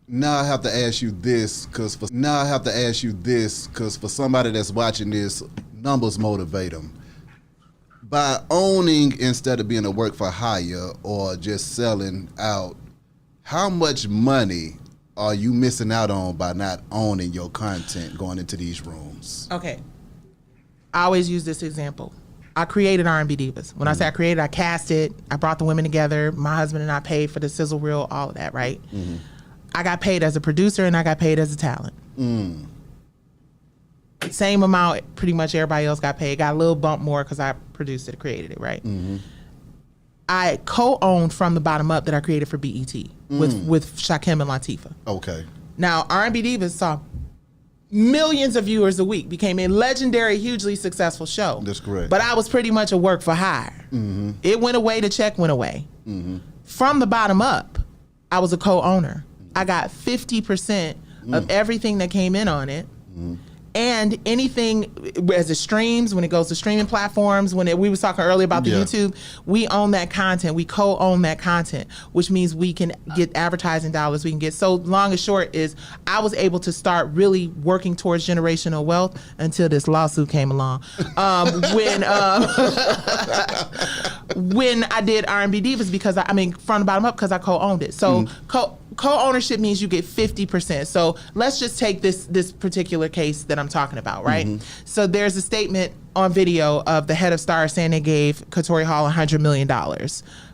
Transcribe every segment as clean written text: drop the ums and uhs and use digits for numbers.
Now I have to ask you this, because for somebody that's watching this, numbers motivate them. By owning instead of being a work for hire or just selling out, how much money are you missing out on by not owning your content going into these rooms? Okay. I always use this example. I created R&B Divas. When I say I created, I cast it. I brought the women together. My husband and I paid for the sizzle reel, all of that, right? I got paid as a producer and I got paid as a talent. Same amount pretty much everybody else got paid. Got a little bump more because I produced it, created it, right? I co-owned From the Bottom Up that I created for BET with Shakim and Latifah. Okay. Now, R&B Divas saw millions of viewers a week, became a legendary, hugely successful show. That's correct. But I was pretty much a work for hire. It went away, the check went away. From the Bottom Up, I was a co-owner. I got 50% of everything that came in on it. And anything as it streams, when it goes to streaming platforms, we was talking earlier about the YouTube, we own that content. We co-own that content, which means we can get advertising dollars. We can get, so long and short is I was able to start really working towards generational wealth until this lawsuit came along. When I did R&B Divas, because From the Bottom Up, because I co-owned it. So co-ownership means you get 50%. So let's just take this particular case that I'm talking about, right? So there's a statement on video of the head of Star saying they gave Katori Hall $100 million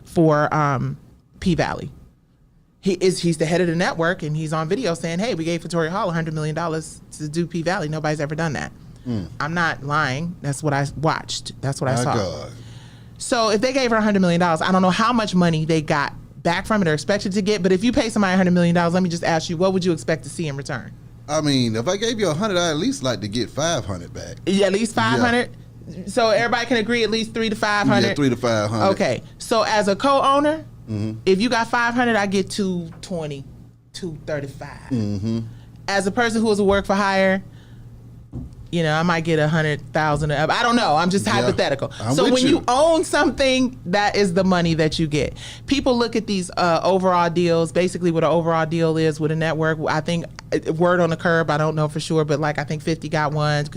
for P-Valley. He's the head of the network, and he's on video saying, hey, we gave Katori Hall $100 million to do P-Valley. Nobody's ever done that. I'm not lying. That's what I watched. That's what I saw. God. So if they gave her $100 million, I don't know how much money they got back from it or expected to get, but if you pay somebody $100 million, let me just ask you, what would you expect to see in return? I mean, if I gave you 100, I'd at least like to get 500 back. Yeah, at least 500? Yeah. So everybody can agree at least 300 to 500? Yeah, 300 to 500. Okay, so as a co-owner, if you got 500, I get 220, 235. As a person who is a work for hire, I might get 100,000. I don't know. I'm just hypothetical. So when you own something, that is the money that you get. People look at these overall deals. Basically, what an overall deal is with a network. I think word on the curb. I don't know for sure, but I think 50 got one.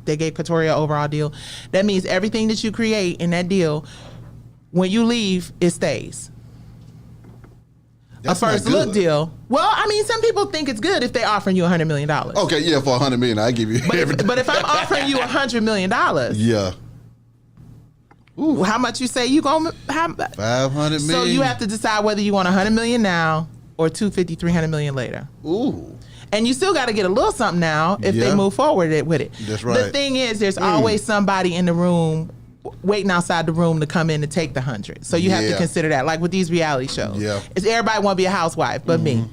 They gave Katori an overall deal. That means everything that you create in that deal, when you leave, it stays. That's a first look deal. Well, some people think it's good if they offering you $100 million. Okay, yeah, for $100 million, I give you everything. But if I'm offering you $100 million, yeah. Ooh. How much you say you gonna? $500 million. So you have to decide whether you want $100 million now or $250, $300 million later. Ooh. And you still got to get a little something now if they move forward with it. That's right. The thing is, there's always somebody in the room waiting outside the room to come in to take the 100. So you have to consider that. Like with these reality shows, it's everybody want to be a housewife, but me.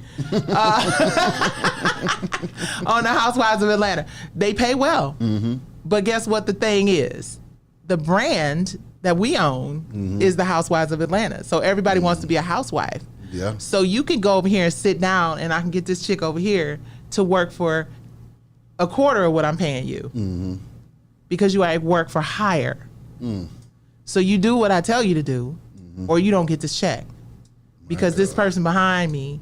On the Housewives of Atlanta, they pay well. But guess what the thing is? The brand that we own is the Housewives of Atlanta. So everybody wants to be a housewife. Yeah. So you can go over here and sit down, and I can get this chick over here to work for a quarter of what I'm paying you, because you are at work for hire. So you do what I tell you to do, or you don't get this check, because this person behind me,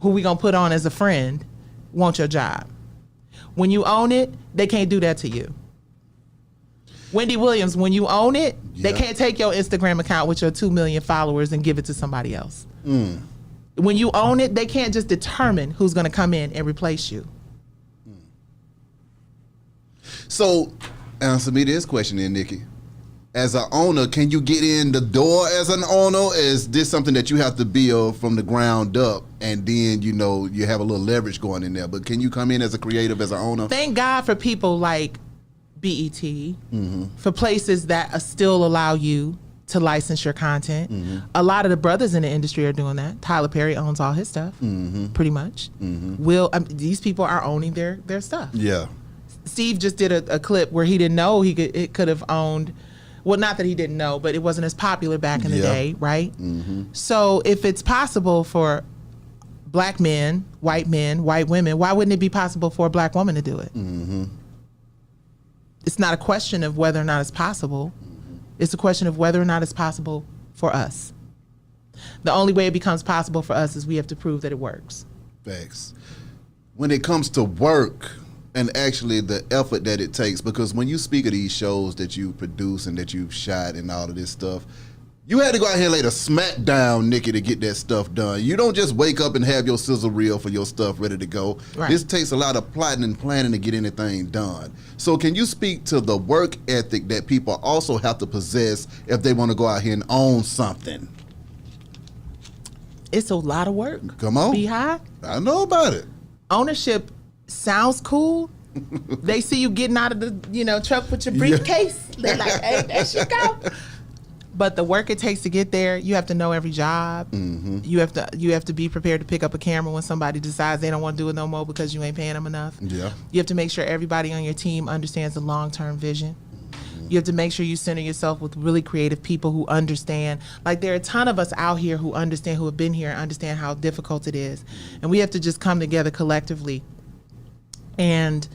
who we gonna put on as a friend, wants your job. When you own it, they can't do that to you. Wendy Williams, when you own it, they can't take your Instagram account with your 2 million followers and give it to somebody else. When you own it, they can't just determine who's gonna come in and replace you. So, answer me this question then, Nicci. As an owner, can you get in the door as an owner? Is this something that you have to build from the ground up, and then you have a little leverage going in there? But can you come in as a creative, as an owner? Thank God for people like BET, for places that still allow you to license your content. A lot of the brothers in the industry are doing that. Tyler Perry owns all his stuff, pretty much. These people are owning their stuff. Yeah. Steve just did a clip where he didn't know it could have owned. Well, not that he didn't know, but it wasn't as popular back in the day, right? So if it's possible for black men, white women, why wouldn't it be possible for a black woman to do it? It's not a question of whether or not it's possible. It's a question of whether or not it's possible for us. The only way it becomes possible for us is we have to prove that it works. Facts. When it comes to work and actually the effort that it takes, because when you speak of these shows that you produce and that you've shot and all of this stuff, you had to go out here and lay the smack down, Nicci, to get that stuff done. You don't just wake up and have your sizzle reel for your stuff ready to go. Right. This takes a lot of plotting and planning to get anything done. So can you speak to the work ethic that people also have to possess if they want to go out here and own something? It's a lot of work. Come on. BHIGH. I know about it. Ownership sounds cool. They see you getting out of the truck with your briefcase. They're like, hey, there she go. But the work it takes to get there, you have to know every job. Mm-hmm. You have to be prepared to pick up a camera when somebody decides they don't want to do it no more because you ain't paying them enough. Yeah. You have to make sure everybody on your team understands the long-term vision. Mm-hmm. You have to make sure you center yourself with really creative people who understand. Like, there are a ton of us out here who understand, who have been here and understand how difficult it is. And we have to just come together collectively. And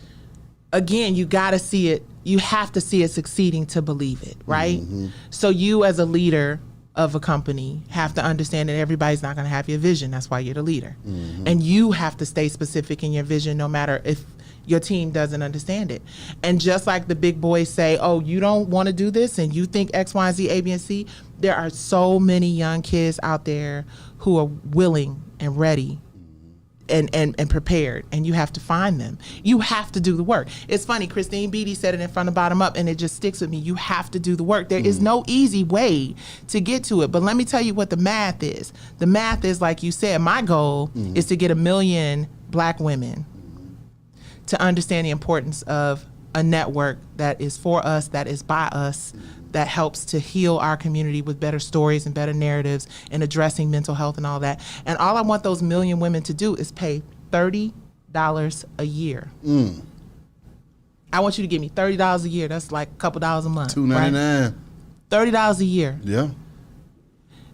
again, you got to see it. You have to see it succeeding to believe it, right? Mm-hmm. So you as a leader of a company have to understand that everybody's not going to have your vision. That's why you're the leader. Mm-hmm. And you have to stay specific in your vision no matter if your team doesn't understand it. And just like the big boys say, oh, you don't want to do this and you think X, Y, Z, A, B, and C, there are so many young kids out there who are willing and ready and prepared, and you have to find them. You have to do the work. It's funny, Christine Beatty said it in From the Bottom Up, and it just sticks with me. You have to do the work. There is no easy way to get to it, but let me tell you what the math is. The math is, like you said, my goal is to get 1 million Black women to understand the importance of a network that is for us, that is by us, that helps to heal our community with better stories and better narratives and addressing mental health and all that. And all I want those 1 million women to do is pay $30 a year. I want you to give me $30 a year. That's like a couple dollars a month. $2.99. Right? $30 a year. Yeah.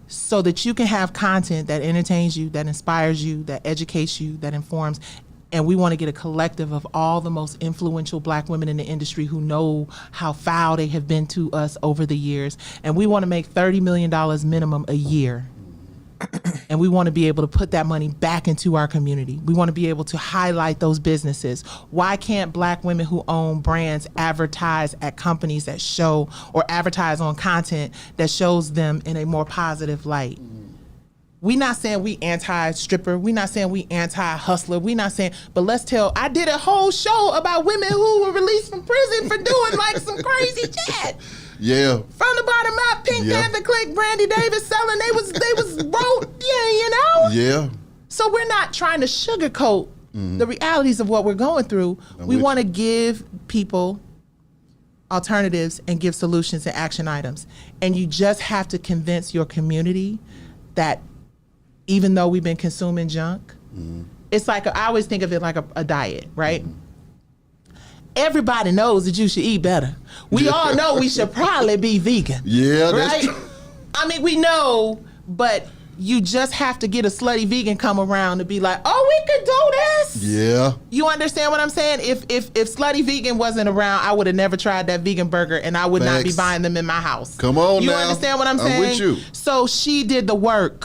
So that you can have content that entertains you, that inspires you, that educates you, that informs. And we want to get a collective of all the most influential Black women in the industry who know how foul they have been to us over the years. And we want to make $30 million minimum a year. And we want to be able to put that money back into our community. We want to be able to highlight those businesses. Why can't Black women who own brands advertise at companies that show, or advertise on content that shows them in a more positive light? We not saying we anti-stripper. We not saying we anti-hustler. We not saying, but I did a whole show about women who were released from prison for doing like some crazy shit. Yeah. From the Bottom Up, Pink Panther Click, Brandy Davis selling, they was wrote, you know? Yeah. So we're not trying to sugarcoat the realities of what we're going through. We want to give people alternatives and give solutions and action items. And you just have to convince your community that even though we've been consuming junk, it's like, I always think of it like a diet, right? Everybody knows that you should eat better. We all know we should probably be vegan. Yeah, right? That's I mean, we know, but you just have to get a slutty vegan come around to be like, oh, we could do this. Yeah. You understand what I'm saying? If slutty vegan wasn't around, I would have never tried that vegan burger, and I would not be buying them in my house. Come on, you now. Understand what I'm saying? I'm with you. So she did the work.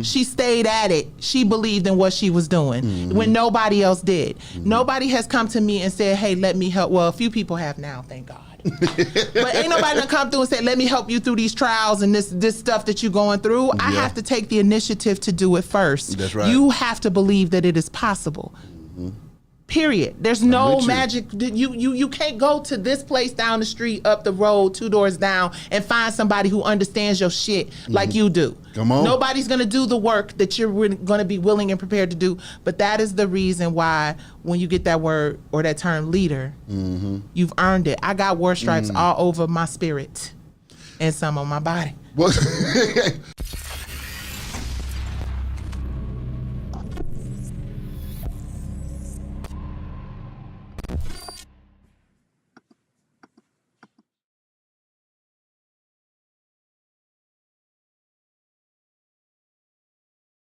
She stayed at it. She believed in what she was doing when nobody else did. Nobody has come to me and said, hey, let me help. Well, a few people have now, thank God. But ain't nobody gonna come through and say, let me help you through these trials and this stuff that you're going through. I have to take the initiative to do it first. That's right. You have to believe that it is possible. Period. There's no magic. You can't go to this place down the street, up the road, 2 doors down, and find somebody who understands your shit like you do. Come on. Nobody's going to do the work that you're going to be willing and prepared to do. But that is the reason why when you get that word or that term leader, you've earned it. I got war stripes all over my spirit and some on my body.